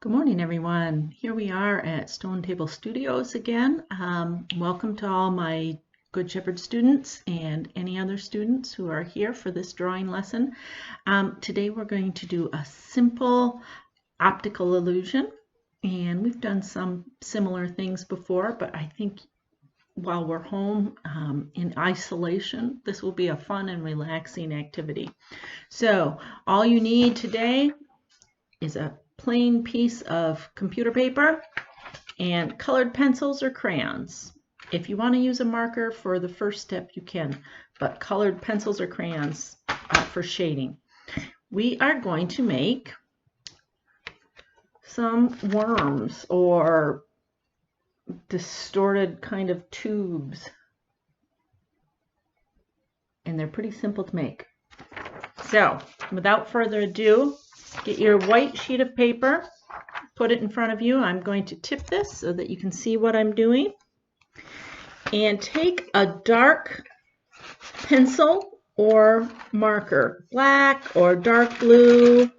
Good morning, everyone. Here we are at Stone Table Studios again. Welcome to all my Good Shepherd students and any other students who are here for this drawing lesson. Today we're going to do a simple optical illusion, and we've done some similar things before, but I think while we're home in isolation, this will be a fun and relaxing activity. So all you need today is a plain piece of computer paper and colored pencils or crayons. If you want to use a marker for the first step, you can, but colored pencils or crayons for shading. We are going to make some worms or distorted kind of tubes, and they're pretty simple to make. So without further ado, get your white sheet of paper, put it in front of you. I'm going to tip this so that you can see what I'm doing. And take a dark pencil or marker, black or dark blue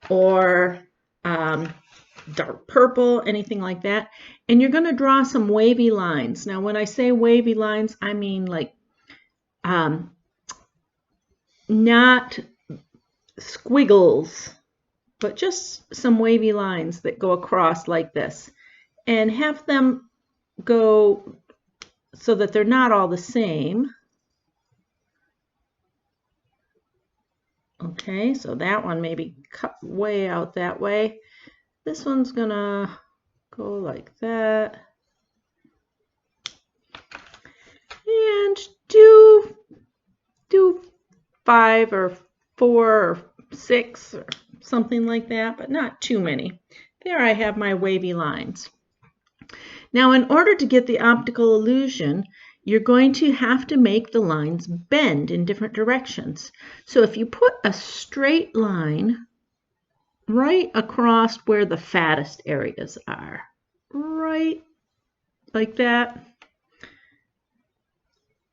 or dark purple, anything like that. And you're going to draw some wavy lines. Now, when I say wavy lines, I mean like not squiggles, but just some wavy lines that go across like this, and have them go so that they're not all the same. Okay, so that one maybe cut way out that way. This one's gonna go like that. And do 5 or 4 or 6 or something like that, but not too many. There I have my wavy lines. Now, in order to get the optical illusion, you're going to have to make the lines bend in different directions. So if you put a straight line right across where the fattest areas are, right like that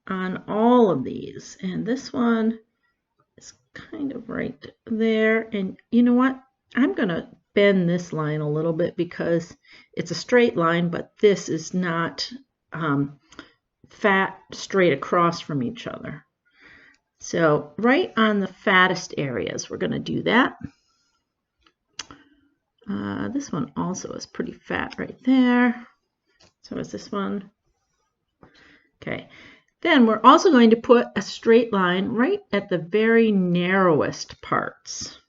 on all of these, and this one is kind of right there, and you know what? I'm going to bend this line a little bit because it's a straight line, but this is not fat straight across from each other. So right on the fattest areas, we're going to do that. This one also is pretty fat right there. So is this one. Okay. Then we're also going to put a straight line right at the very narrowest parts.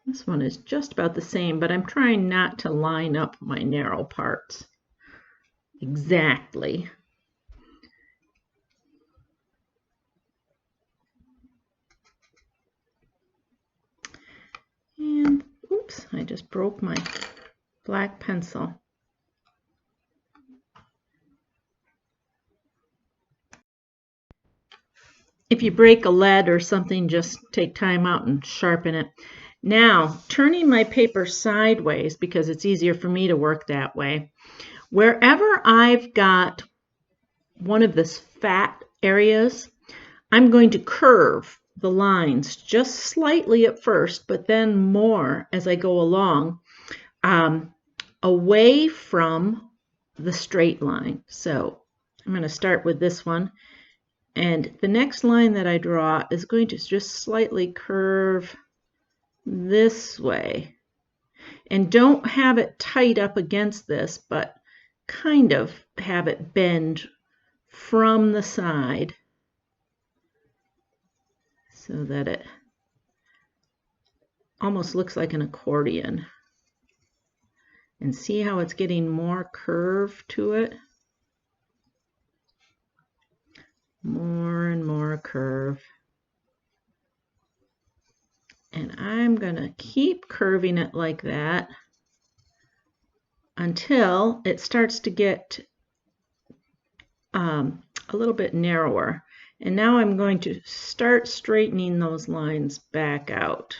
This one is just about the same, but I'm trying not to line up my narrow parts exactly. And oops, I just broke my black pencil. If you break a lead or something, just take time out and sharpen it. Now, turning my paper sideways, because it's easier for me to work that way, wherever I've got one of this fat areas, I'm going to curve the lines just slightly at first, but then more as I go along, away from the straight line. So I'm going to start with this one. And the next line that I draw is going to just slightly curve this way. And don't have it tight up against this, but kind of have it bend from the side so that it almost looks like an accordion. And see how it's getting more curve to it? More and more curve. And I'm going to keep curving it like that until it starts to get a little bit narrower. And now I'm going to start straightening those lines back out.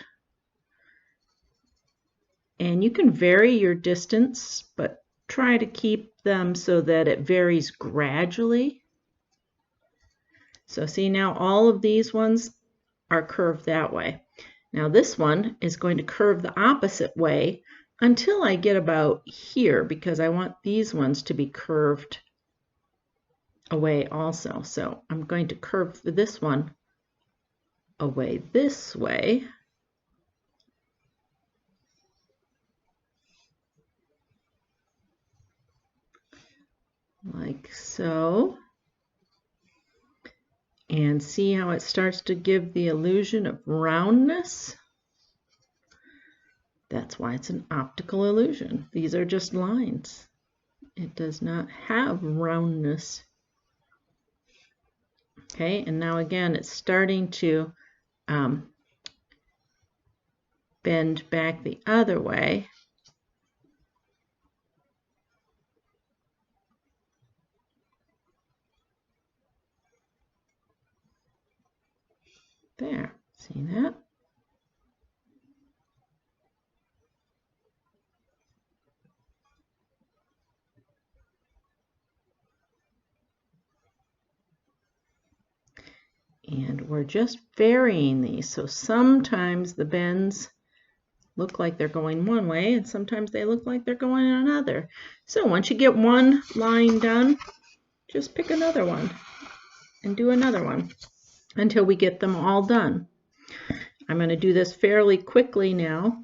And you can vary your distance, but try to keep them so that it varies gradually. So see, now all of these ones are curved that way. Now this one is going to curve the opposite way until I get about here, because I want these ones to be curved away also. So I'm going to curve this one away this way. Like so. And see how it starts to give the illusion of roundness? That's why it's an optical illusion. These are just lines. It does not have roundness. Okay, and now again, it's starting to bend back the other way. There, see that? And we're just varying these. So sometimes the bends look like they're going one way, and sometimes they look like they're going another. So once you get one line done, just pick another one and do another one until we get them all done. I'm going to do this fairly quickly now.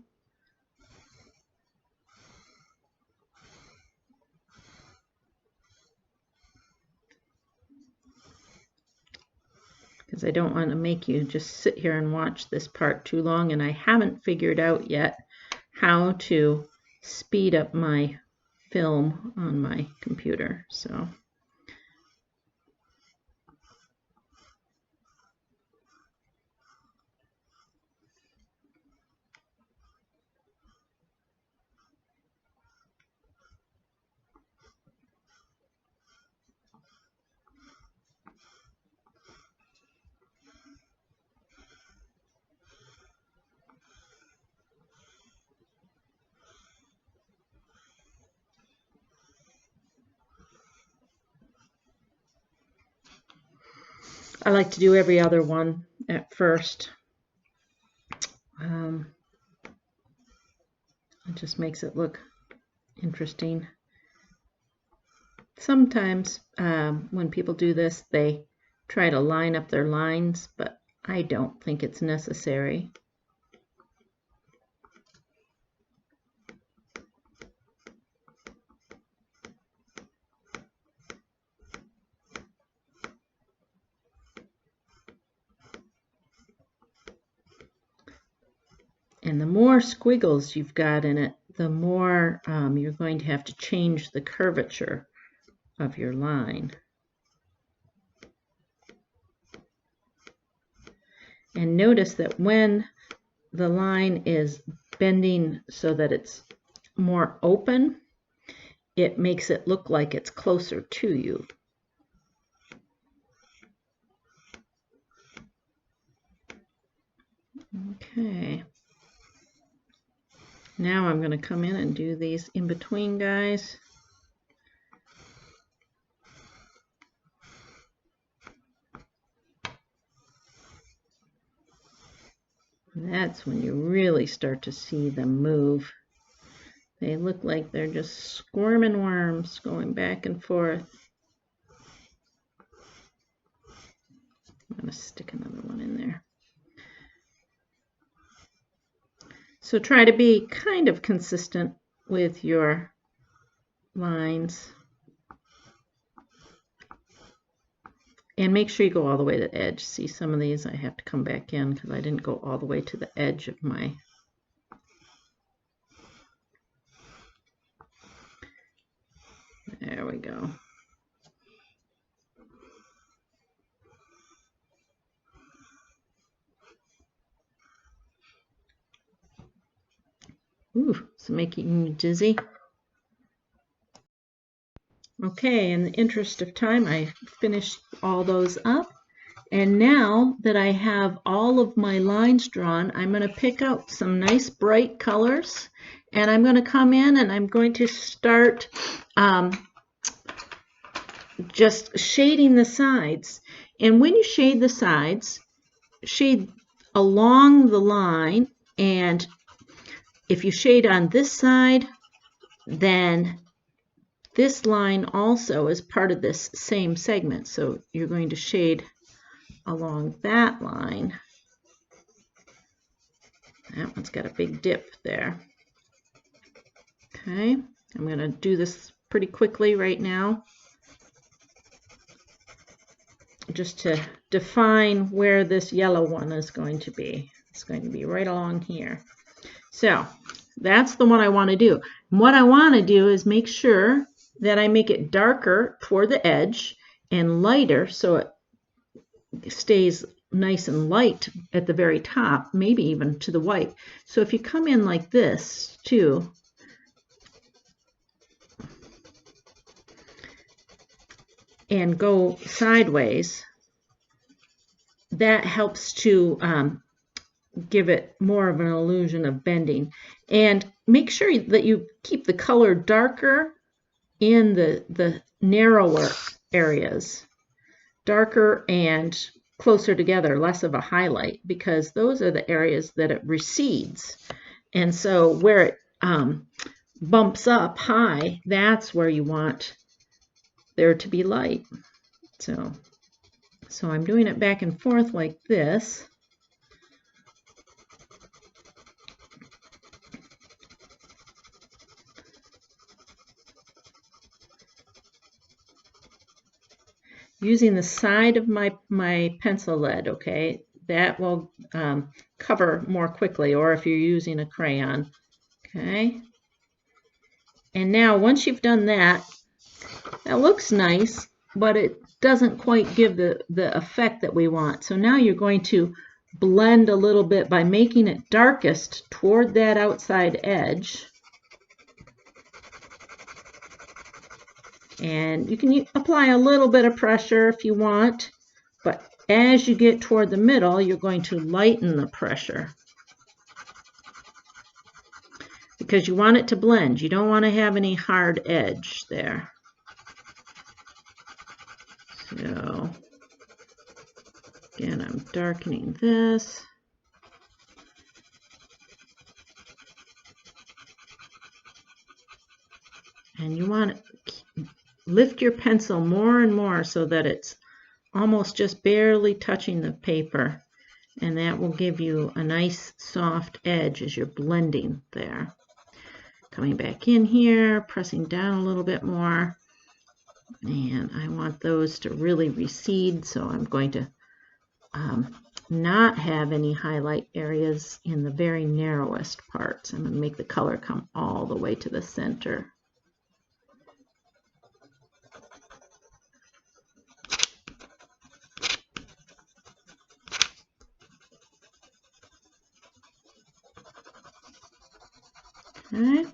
Because I don't want to make you just sit here and watch this part too long, and I haven't figured out yet how to speed up my film on my computer. So I like to do every other one at first. It just makes it look interesting. Sometimes when people do this, they try to line up their lines, but I don't think it's necessary. And the more squiggles you've got in it, the more you're going to have to change the curvature of your line. And notice that when the line is bending so that it's more open, it makes it look like it's closer to you. Okay. Now I'm going to come in and do these in between guys. And that's when you really start to see them move. They look like they're just squirming worms going back and forth. I'm going to stick another one in there. So try to be kind of consistent with your lines. And make sure you go all the way to the edge. See, some of these I have to come back in because I didn't go all the way to the edge of my... There we go. Ooh, it's making me dizzy. Okay, in the interest of time, I finished all those up. And now that I have all of my lines drawn, I'm going to pick out some nice bright colors. And I'm going to come in and I'm going to start just shading the sides. And when you shade the sides, shade along the line, and if you shade on this side, then this line also is part of this same segment. So you're going to shade along that line. That one's got a big dip there. Okay, I'm going to do this pretty quickly right now, just to define where this yellow one is going to be. It's going to be right along here. So that's the one I want to do. And what I want to do is make sure that I make it darker toward the edge and lighter so it stays nice and light at the very top, maybe even to the white. So if you come in like this too, and go sideways, that helps to give it more of an illusion of bending. And make sure that you keep the color darker in the narrower areas, darker and closer together, less of a highlight, because those are the areas that it recedes. And so where it bumps up high, that's where you want there to be light. So I'm doing it back and forth like this. Using the side of my pencil lead, okay? That will cover more quickly, or if you're using a crayon, okay? And now once you've done that, that looks nice, but it doesn't quite give the effect that we want. So now you're going to blend a little bit by making it darkest toward that outside edge. And you can apply a little bit of pressure if you want, but as you get toward the middle, you're going to lighten the pressure, because you want it to blend. You don't want to have any hard edge there. So again, I'm darkening this. And you want to lift your pencil more and more so that it's almost just barely touching the paper. And that will give you a nice soft edge as you're blending there. Coming back in here, pressing down a little bit more. And I want those to really recede, so I'm going to not have any highlight areas in the very narrowest parts. I'm going to make the color come all the way to the center. Okay,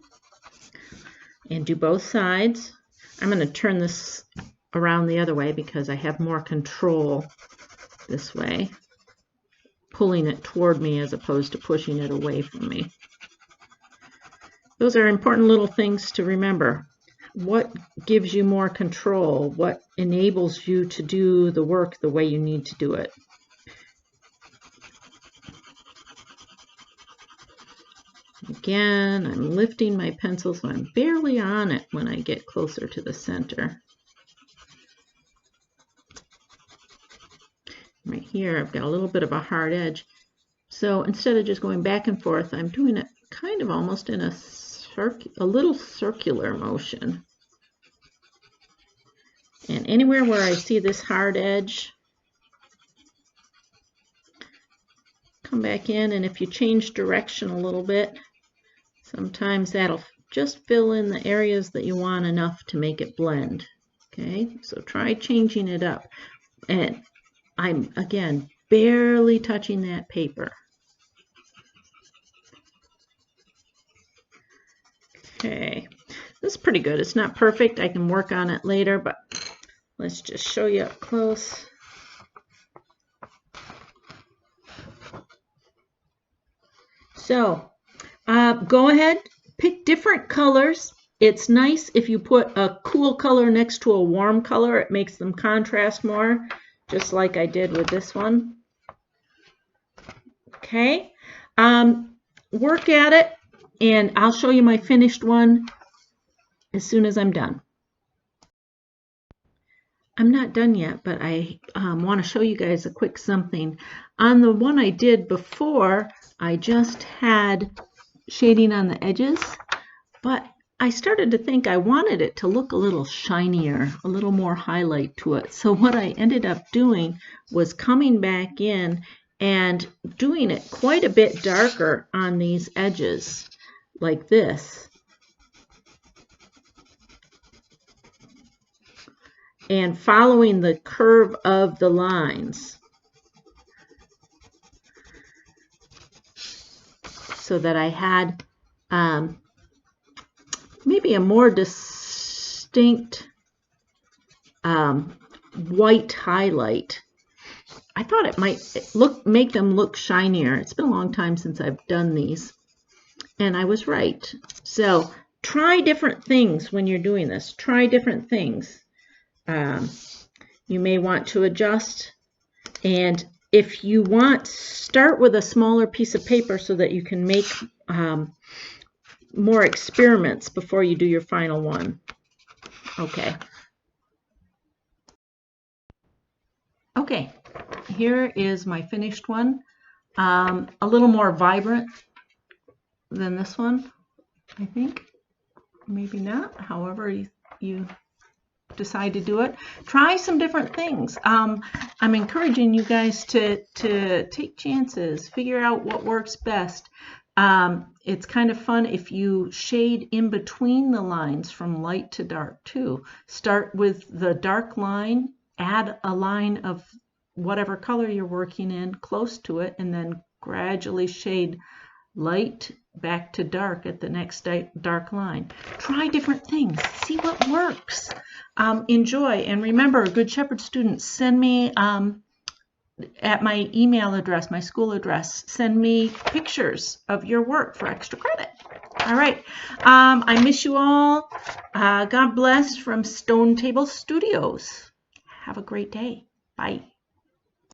and do both sides. I'm going to turn this around the other way because I have more control this way, pulling it toward me as opposed to pushing it away from me. Those are important little things to remember. What gives you more control? What enables you to do the work the way you need to do it? Again, I'm lifting my pencil so I'm barely on it when I get closer to the center. Right here, I've got a little bit of a hard edge. So instead of just going back and forth, I'm doing it kind of almost in a little circular motion. And anywhere where I see this hard edge, come back in, and if you change direction a little bit, sometimes that'll just fill in the areas that you want enough to make it blend. Okay, so try changing it up. And I'm, again, barely touching that paper. Okay, this is pretty good. It's not perfect. I can work on it later, but let's just show you up close. So go ahead, pick different colors. It's nice if you put a cool color next to a warm color. It makes them contrast more, just like I did with this one. Okay, work at it, and I'll show you my finished one as soon as I'm done. I'm not done yet, but I want to show you guys a quick something. On the one I did before, I just had shading on the edges, but I started to think I wanted it to look a little shinier, a little more highlight to it. So what I ended up doing was coming back in and doing it quite a bit darker on these edges, like this. And following the curve of the lines so that I had maybe a more distinct white highlight. I thought it might make them look shinier. It's been a long time since I've done these, and I was right. So try different things when you're doing this. Try different things. You may want to adjust, and if you want, start with a smaller piece of paper so that you can make more experiments before you do your final one. Okay. Okay, here is my finished one. A little more vibrant than this one, I think. Maybe not, however you decide to do it. Try some different things. I'm encouraging you guys to take chances, figure out what works best. It's kind of fun if you shade in between the lines from light to dark too. Start with the dark line, add a line of whatever color you're working in close to it, and then gradually shade light back to dark at the next dark line. Try different things, see what works. Enjoy, and remember, Good Shepherd students, send me at my email address, my school address, send me pictures of your work for extra credit. All right, I miss you all. God bless from Stone Table Studios. Have a great day. Bye.